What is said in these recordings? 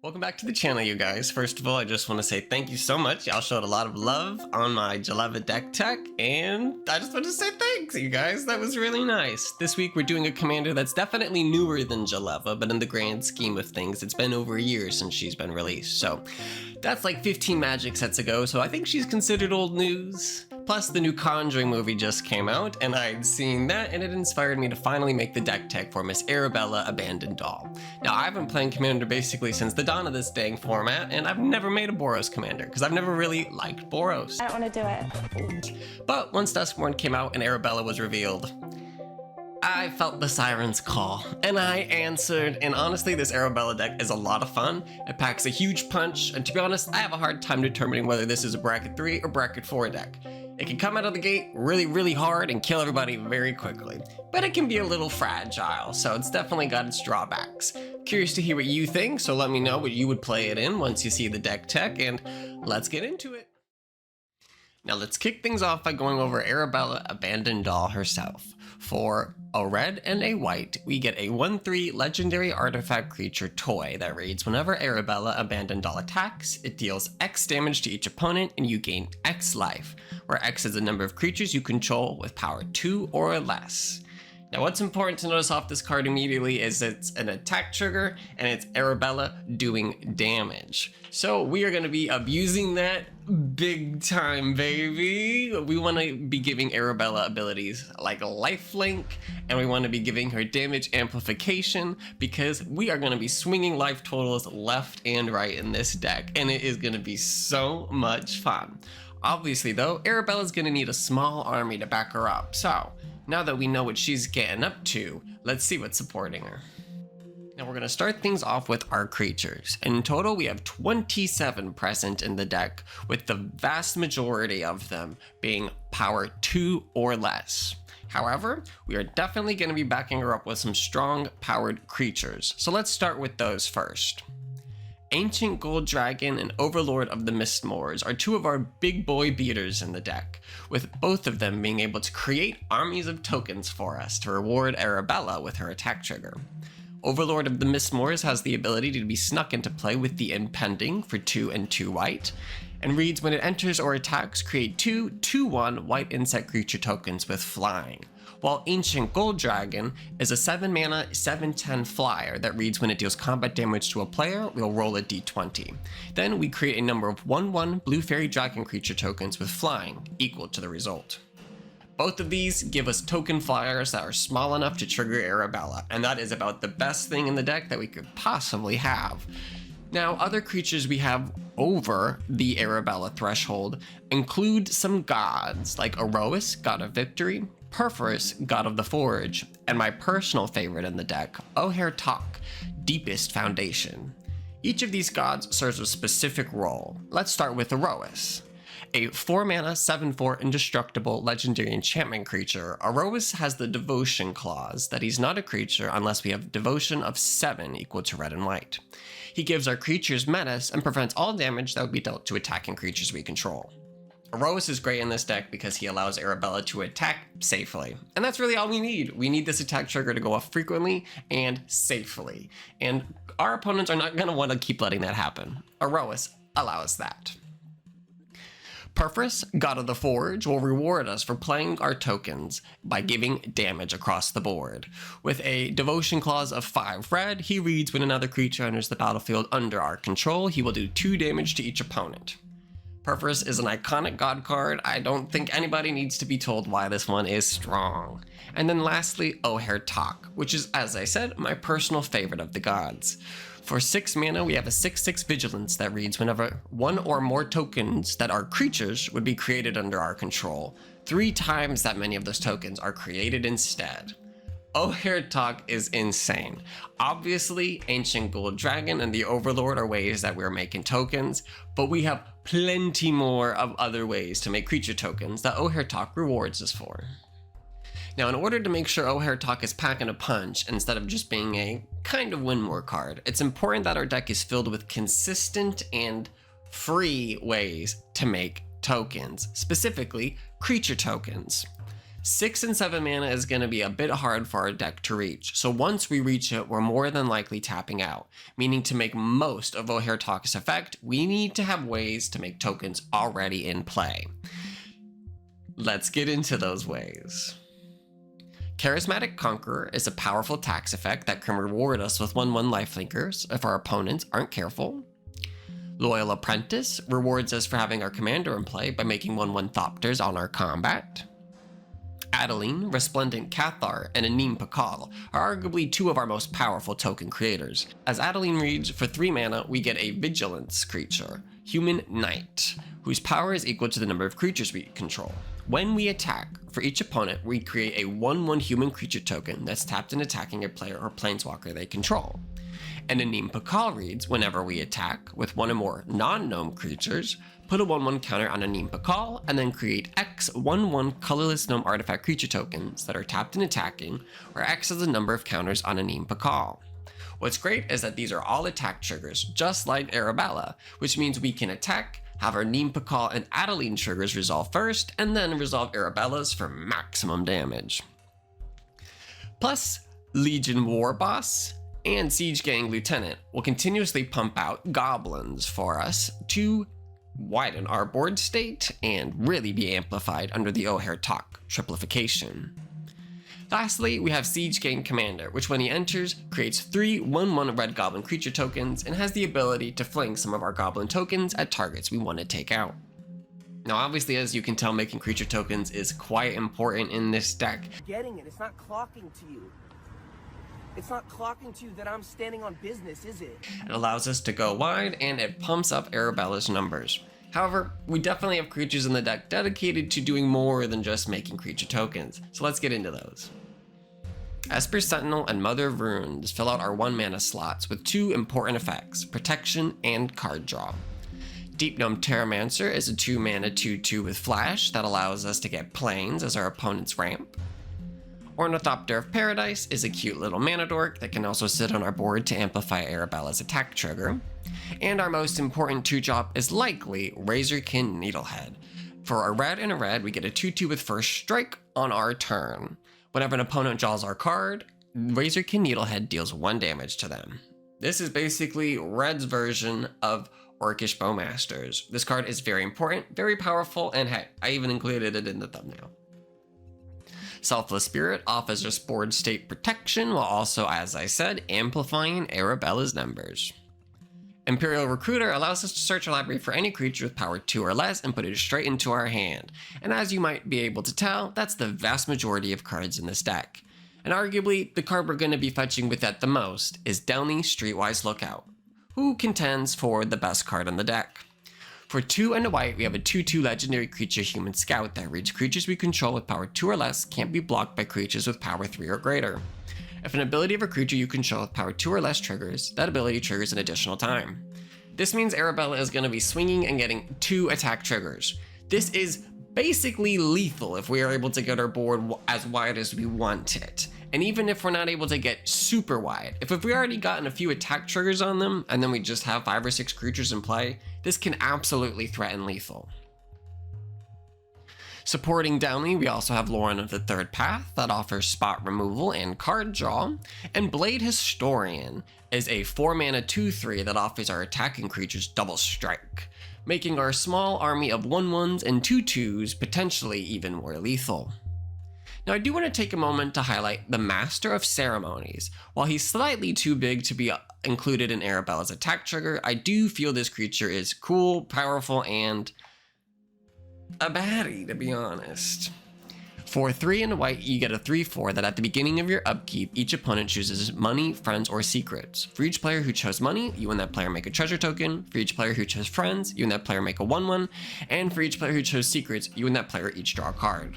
Welcome back to the channel, you guys. First of all, I just want to say thank you so much. Y'all showed a lot of love on my Jaleva deck tech, and I just want to say thanks, you guys. That was really nice. This week, we're doing a commander that's definitely newer than Jaleva, but in the grand scheme of things, it's been over a year since she's been released. So that's like 15 Magic sets ago, so I think she's considered old news. Plus, the new Conjuring movie just came out, and I'd seen that, and it inspired me to finally make the deck tech for Miss Arabella Abandoned Doll. Now, I've been playing Commander basically since the dawn of this dang format, and I've never made a Boros Commander, because I've never really liked Boros. I don't want to do it. But once Duskmourn came out and Arabella was revealed, I felt the siren's call, and I answered, and honestly, this Arabella deck is a lot of fun. It packs a huge punch, and to be honest, I have a hard time determining whether this is a bracket 3 or bracket 4 deck. It can come out of the gate really hard and kill everybody very quickly, but it can be a little fragile, so it's definitely got its drawbacks. Curious to hear what you think, so let me know what you would play it in once you see the deck tech, and let's get into it. Now let's kick things off by going over Arabella Abandoned Doll herself. For a red and a white, we get a 1/3 legendary artifact creature toy that reads, whenever Arabella Abandoned Doll attacks, it deals X damage to each opponent and you gain X life, where X is the number of creatures you control with power 2 or less. Now what's important to notice off this card immediately is it's an attack trigger and it's Arabella doing damage. So we are going to be abusing that big time, baby. We want to be giving Arabella abilities like lifelink, and we want to be giving her damage amplification because we are going to be swinging life totals left and right in this deck, and it is going to be so much fun. Obviously though, Arabella's going to need a small army to back her up, so now that we know what she's getting up to, let's see what's supporting her. Now we're going to start things off with our creatures. In total, we have 27 present in the deck, with the vast majority of them being power 2 or less. However, we are definitely going to be backing her up with some strong powered creatures. So let's start with those first. Ancient Gold Dragon and Overlord of the Mistmoors are two of our big boy beaters in the deck, with both of them being able to create armies of tokens for us to reward Arabella with her attack trigger. Overlord of the Mistmoors has the ability to be snuck into play with the Impending for 2 and 2 white, and reads, when it enters or attacks, create 2 2/1 white insect creature tokens with flying. While Ancient Gold Dragon is a 7 mana 7/10 flyer that reads, when it deals combat damage to a player, we'll roll a d20. Then we create a number of 1/1 blue fairy dragon creature tokens with flying equal to the result. Both of these give us token flyers that are small enough to trigger Arabella, and that is about the best thing in the deck that we could possibly have. Now, other creatures we have over the Arabella threshold include some gods like Erois, god of victory, Perforus, god of the forge, and my personal favorite in the deck, Ohertok, deepest foundation. Each of these gods serves a specific role. Let's start with Erois. A 4 mana 7/4 indestructible legendary enchantment creature, Erois has the devotion clause that he's not a creature unless we have devotion of 7 equal to red and white. He gives our creatures menace and prevents all damage that would be dealt to attacking creatures we control. Erois is great in this deck because he allows Arabella to attack safely, and that's really all we need. We need this attack trigger to go off frequently and safely, and our opponents are not going to want to keep letting that happen. Erois allows that. Perforus, god of the forge, will reward us for playing our tokens by giving damage across the board. With a devotion clause of 5 red, he reads, when another creature enters the battlefield under our control, he will do 2 damage to each opponent. Perforus is an iconic god card. I don't think anybody needs to be told why this one is strong. And then lastly, Ohertok, which is, as I said, my personal favorite of the gods. For 6 mana, we have a 6/6 vigilance that reads, whenever 1 or more tokens that are creatures would be created under our control, 3 times that many of those tokens are created instead. Ohertok is insane. Obviously, Ancient Gold Dragon and the Overlord are ways that we're making tokens, but we have plenty more of other ways to make creature tokens that Ohertok rewards us for. Now, in order to make sure Ohertok is packing a punch instead of just being a kind of win more card, it's important that our deck is filled with consistent and free ways to make tokens, specifically creature tokens. 6 and 7 mana is going to be a bit hard for our deck to reach, so once we reach it, we're more than likely tapping out, meaning to make most of Ohairtalk's effect, we need to have ways to make tokens already in play. Let's get into those ways. Charismatic Conqueror is a powerful tax effect that can reward us with 1/1 lifelinkers if our opponents aren't careful. Loyal Apprentice rewards us for having our commander in play by making 1/1 Thopters on our combat. Adeline, Resplendent Cathar, and Anim Pakal are arguably two of our most powerful token creators. As Adeline reads, for 3 mana, we get a Vigilance creature, Human Knight, whose power is equal to the number of creatures we control. When we attack, for each opponent, we create a 1/1 human creature token that's tapped and attacking a player or planeswalker they control. And Anim Pakal reads, whenever we attack with 1 or more non-gnome creatures, put a 1/1 counter on Anim Pakal, and then create X 1/1 colorless gnome artifact creature tokens that are tapped and attacking, where X is the number of counters on Anim Pakal. What's great is that these are all attack triggers, just like Arabella, which means we can attack, have our Anim Pakal and Adeline triggers resolve first, and then resolve Arabella's for maximum damage. Plus, Legion War Boss and Siege Gang Lieutenant will continuously pump out goblins for us to widen our board state and really be amplified under the Ohairtalk triplification. Lastly, we have Siege Gang Commander, which when he enters, creates 3 1/1 red goblin creature tokens and has the ability to fling some of our goblin tokens at targets we want to take out. Now obviously, as you can tell, making creature tokens is quite important in this deck. Getting it, it's not clocking to you. It's not clocking to you that I'm standing on business, is it? It allows us to go wide, and it pumps up Arabella's numbers. However, we definitely have creatures in the deck dedicated to doing more than just making creature tokens, so let's get into those. Esper Sentinel and Mother of Runes fill out our 1 mana slots with 2 important effects, protection and card draw. Deep Gnome Terramancer is a 2 mana 2/2 with flash that allows us to get planes as our opponents ramp. Ornithopter of Paradise is a cute little mana dork that can also sit on our board to amplify Arabella's attack trigger. And our most important 2-drop is likely Razorkin Needlehead. For a red and a red, we get a 2/2 with first strike on our turn. Whenever an opponent draws our card, Razorkin Needlehead deals 1 damage to them. This is basically Red's version of Orcish Bowmasters. This card is very important, very powerful, and hey, I even included it in the thumbnail. Selfless Spirit offers us board state protection while also, as I said, amplifying Arabella's numbers. Imperial Recruiter allows us to search our library for any creature with power 2 or less and put it straight into our hand. And as you might be able to tell, that's the vast majority of cards in this deck. And arguably, the card we're going to be fetching with that the most is Delny Streetwise Lookout, who contends for the best card in the deck. For 2 and a white, we have a 2/2 legendary creature Human Scout that reads creatures we control with power 2 or less can't be blocked by creatures with power 3 or greater. If an ability of a creature you control with power 2 or less triggers, that ability triggers an additional time. This means Arabella is going to be swinging and getting 2 attack triggers. This is basically lethal if we are able to get our board as wide as we want it. And even if we're not able to get super wide, if we already gotten a few attack triggers on them and then we just have 5 or 6 creatures in play, this can absolutely threaten lethal. Supporting Downey, we also have Lauren of the Third Path that offers spot removal and card draw, and Blade Historian is a 4 mana 2/3 that offers our attacking creatures double strike, making our small army of 1/1s and 2/2s potentially even more lethal. Now I do want to take a moment to highlight the Master of Ceremonies. While he's slightly too big to be included in Arabella's attack trigger, I do feel this creature is cool, powerful, and a baddie, to be honest. For 3 and a white, you get a 3/4 that at the beginning of your upkeep, each opponent chooses money, friends, or secrets. For each player who chose money, you and that player make a treasure token. For each player who chose friends, you and that player make a 1/1. And for each player who chose secrets, you and that player each draw a card.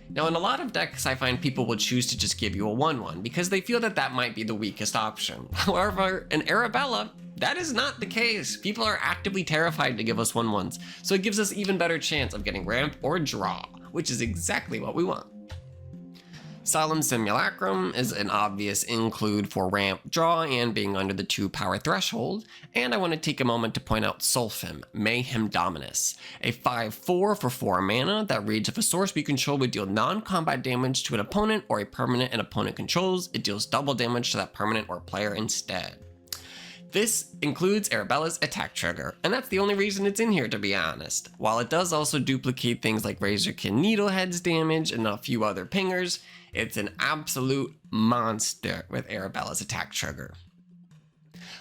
Now in a lot of decks, I find people will choose to just give you a 1/1 because they feel that that might be the weakest option. However, in Arabella, that is not the case. People are actively terrified to give us 1/1s, so it gives us even better chance of getting ramp or draw, which is exactly what we want. Solemn Simulacrum is an obvious include for ramp draw and being under the 2 power threshold, and I want to take a moment to point out Sulfim, Mayhem Dominus, a 5/4 for 4 mana that reads if a source we control would deal non-combat damage to an opponent or a permanent an opponent controls, it deals double damage to that permanent or player instead. This includes Arabella's attack trigger, and that's the only reason it's in here, to be honest. While it does also duplicate things like Razorkin Needlehead's damage and a few other pingers, it's an absolute monster with Arabella's attack trigger.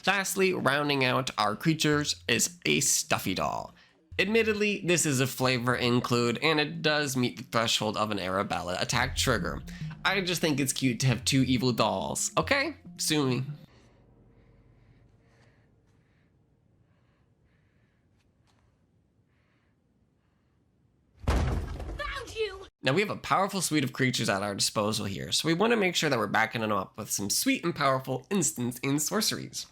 Lastly, rounding out our creatures is a Stuffy Doll. Admittedly, this is a flavor include, and it does meet the threshold of an Arabella attack trigger. I just think it's cute to have 2 evil dolls, okay? Sue me. Now we have a powerful suite of creatures at our disposal here, so we want to make sure that we're backing them up with some sweet and powerful instants and sorceries.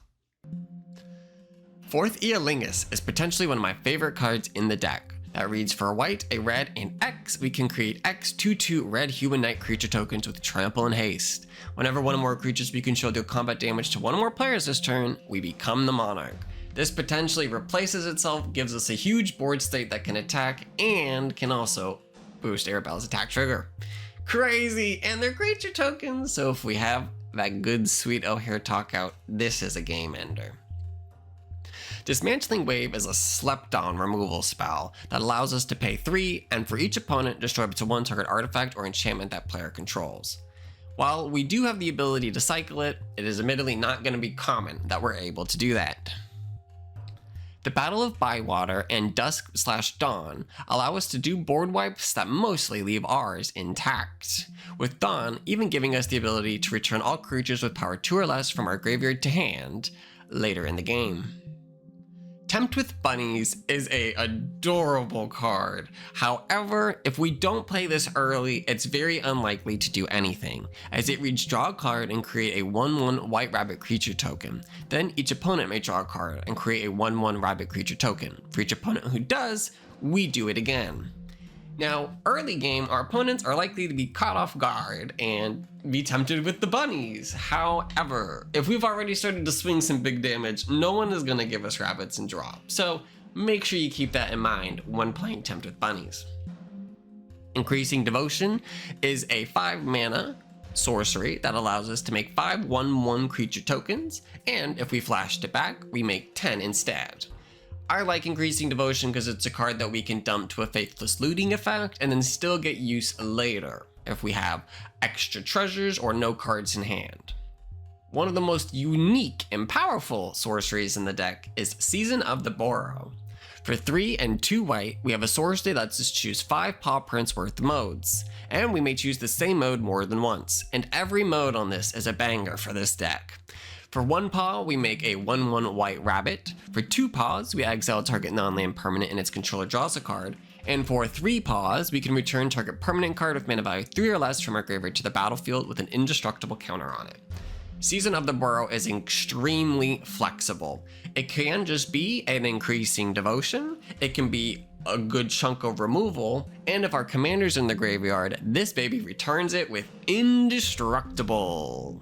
4th Eolingus is potentially one of my favorite cards in the deck. That reads for a white, a red, and X, we can create X 2/2 red human knight creature tokens with trample and haste. Whenever one or more creatures we control deal combat damage to one or more players this turn, we become the monarch. This potentially replaces itself, gives us a huge board state that can attack, and can also boost Arabella's attack trigger. Crazy! And they're creature tokens, so if we have that good sweet O'Hare talk out, this is a game ender. Dismantling Wave is a slept on removal spell that allows us to pay 3 and for each opponent destroy up to 1 target artifact or enchantment that player controls. While we do have the ability to cycle it, it is admittedly not going to be common that we're able to do that. The Battle of Bywater and Dusk/Dawn allow us to do board wipes that mostly leave ours intact, with Dawn even giving us the ability to return all creatures with power 2 or less from our graveyard to hand later in the game. Tempt with Bunnies is a adorable card. However, if we don't play this early, it's very unlikely to do anything, as it reads draw a card and create a 1/1 white rabbit creature token. Then each opponent may draw a card and create a 1/1 rabbit creature token. For each opponent who does, we do it again. Now, early game, our opponents are likely to be caught off guard and be tempted with the bunnies. However, if we've already started to swing some big damage, no one is going to give us rabbits and draw. So make sure you keep that in mind when playing Tempt with Bunnies. Increasing Devotion is a 5 mana sorcery that allows us to make 5 1/1 creature tokens, and if we flashed it back, we make 10 instead. I like Increasing Devotion because it's a card that we can dump to a Faithless Looting effect and then still get use later if we have extra treasures or no cards in hand. One of the most unique and powerful sorceries in the deck is Season of the Boros. For 3 and 2 white, we have a sorcery that lets us choose 5 paw prints worth of modes, and we may choose the same mode more than once, and every mode on this is a banger for this deck. For 1 paw, we make a 1/1 white rabbit. For 2 paws, we exile a target non-land permanent and its controller draws a card. And for 3 paws, we can return target permanent card with mana value 3 or less from our graveyard to the battlefield with an indestructible counter on it. Season of the Boros is extremely flexible. It can just be an Increasing Devotion, it can be a good chunk of removal, and if our commander's in the graveyard, this baby returns it with Indestructible.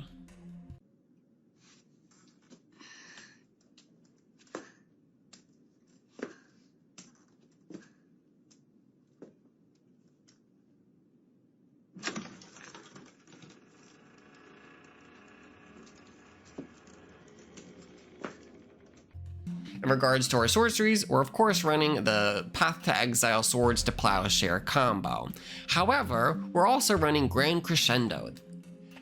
In regards to our sorceries, we're of course running the Path to Exile Swords to Plowshare combo. However, we're also running Grand Crescendo,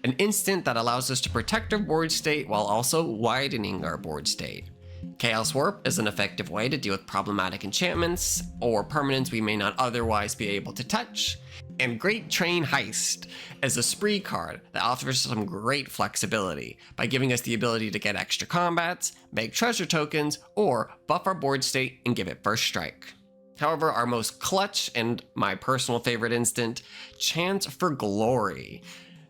an instant that allows us to protect our board state while also widening our board state. Chaos Warp is an effective way to deal with problematic enchantments or permanents we may not otherwise be able to touch. And Great Train Heist is a spree card that offers some great flexibility by giving us the ability to get extra combats, make treasure tokens, or buff our board state and give it first strike. However, our most clutch and my personal favorite instant, Chant for Glory.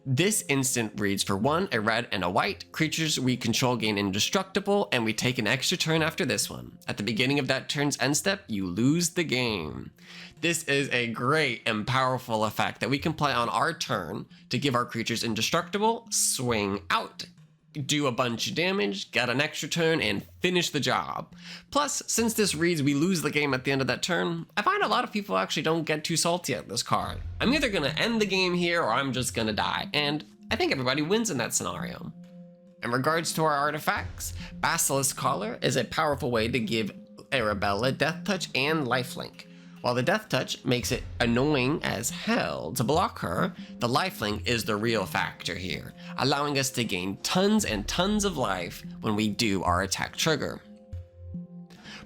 This instant reads for 1, a red and a white. Creatures we control gain indestructible, and we take an extra turn after this one. At the beginning of that turn's end step, you lose the game. This is a great and powerful effect that we can play on our turn to give our creatures indestructible, swing out, do a bunch of damage, get an extra turn, and finish the job. Plus, since this reads we lose the game at the end of that turn, I find a lot of people actually don't get too salty at this card. I'm either gonna end the game here or I'm just gonna die, and I think everybody wins in that scenario. In regards to our artifacts, Basilisk Collar is a powerful way to give Arabella Death Touch and Lifelink. While the Death Touch makes it annoying as hell to block her, the lifelink is the real factor here, allowing us to gain tons and tons of life when we do our attack trigger.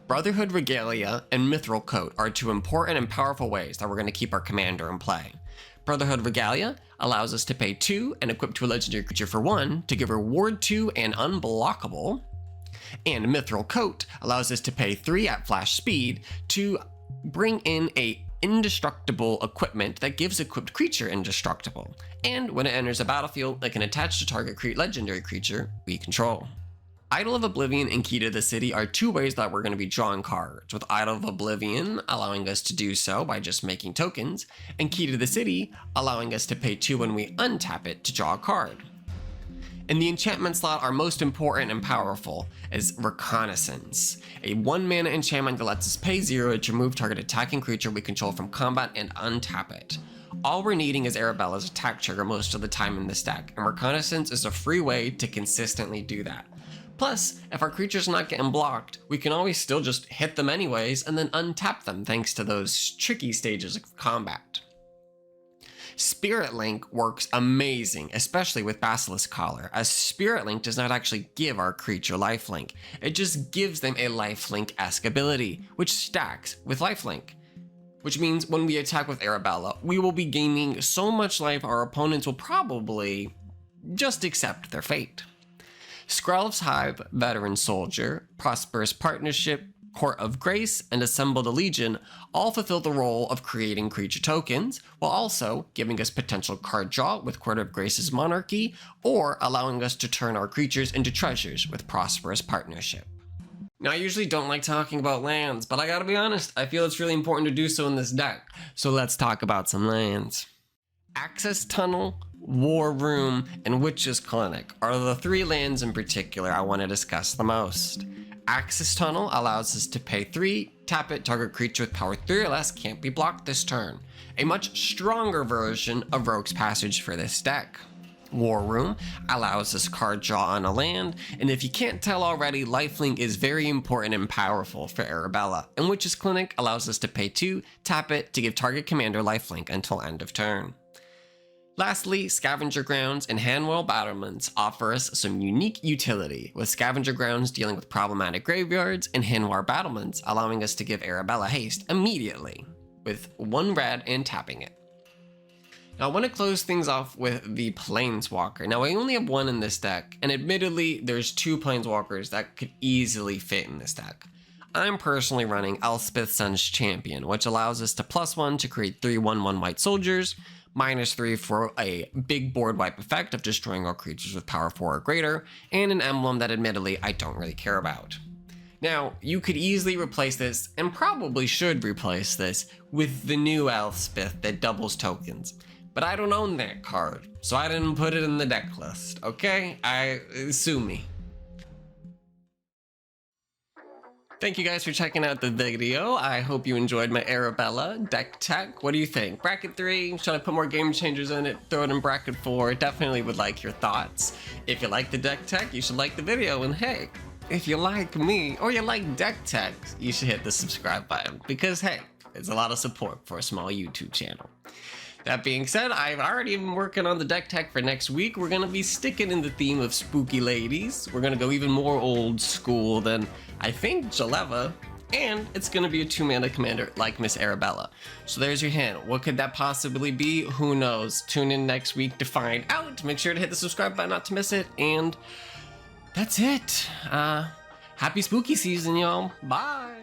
Brotherhood Regalia and Mithril Coat are 2 important and powerful ways that we're going to keep our commander in play. Brotherhood Regalia allows us to pay 2 and equip to a legendary creature for 1 to give her Ward 2 and Unblockable, and Mithril Coat allows us to pay 3 at flash speed to bring in a indestructible equipment that gives equipped creature indestructible, and when it enters a battlefield, it can attach to target legendary creature we control. Idol of Oblivion and Key to the City are 2 ways that we're going to be drawing cards, with Idol of Oblivion allowing us to do so by just making tokens, and Key to the City allowing us to pay 2 when we untap it to draw a card. In the enchantment slot, our most important and powerful is Reconnaissance, a 1-mana enchantment that lets us pay 0 to remove target attacking creature we control from combat and untap it. All we're needing is Arabella's attack trigger most of the time in this deck, and Reconnaissance is a free way to consistently do that. Plus, if our creature's not getting blocked, we can always still just hit them anyways and then untap them thanks to those tricky stages of combat. Spirit Link works amazing, especially with Basilisk Collar, as Spirit Link does not actually give our creature lifelink. It just gives them a lifelink-esque ability, which stacks with lifelink. Which means when we attack with Arabella, we will be gaining so much life our opponents will probably just accept their fate. Skrelv's Hive, Veteran Soldier, Prosperous Partnership, Court of Grace, and Assembled a Legion all fulfill the role of creating creature tokens, while also giving us potential card draw with Court of Grace's Monarchy, or allowing us to turn our creatures into treasures with Prosperous Partnership. Now, I usually don't like talking about lands, but I gotta be honest, I feel it's really important to do so in this deck, so let's talk about some lands. Access Tunnel, War Room, and Witch's Clinic are the 3 lands in particular I want to discuss the most. Access Tunnel allows us to pay 3, tap it, target creature with power 3 or less can't be blocked this turn. A much stronger version of Rogue's Passage for this deck. War Room allows us card draw on a land, and if you can't tell already, lifelink is very important and powerful for Arabella, and Witch's Clinic allows us to pay 2, tap it to give target commander lifelink until end of turn. Lastly, Scavenger Grounds and Hanwell Battlements offer us some unique utility, with Scavenger Grounds dealing with problematic graveyards and Hanwell Battlements allowing us to give Arabella haste immediately, with 1 red and tapping it. Now I want to close things off with the Planeswalker. Now I only have 1 in this deck, and admittedly there's 2 Planeswalkers that could easily fit in this deck. I'm personally running Elspeth Sun's Champion, which allows us to +1 to create 3 1/1 white soldiers, -3 for a big board wipe effect of destroying all creatures with power 4 or greater, and an emblem that admittedly I don't really care about. Now, you could easily replace this, and probably should replace this, with the new Elspeth that doubles tokens. But I don't own that card, so I didn't put it in the deck list, okay? Sue me. Thank you guys for checking out the video. I hope you enjoyed my Arabella deck tech. What do you think? Bracket 3, should I put more game changers in it? Throw it in bracket 4. Definitely would like your thoughts. If you like the deck tech, you should like the video. And hey, if you like me or you like deck tech, you should hit the subscribe button because hey, it's a lot of support for a small YouTube channel. That being said, I've already been working on the deck tech for next week. We're gonna be sticking in the theme of spooky ladies. We're gonna go even more old school than, I think, Jaleva, and it's gonna be a 2-mana commander like Miss Arabella. So there's your hint. What could that possibly be? Who knows? Tune in next week to find out. Make sure to hit the subscribe button not to miss it, and that's it. Happy spooky season, y'all. Bye.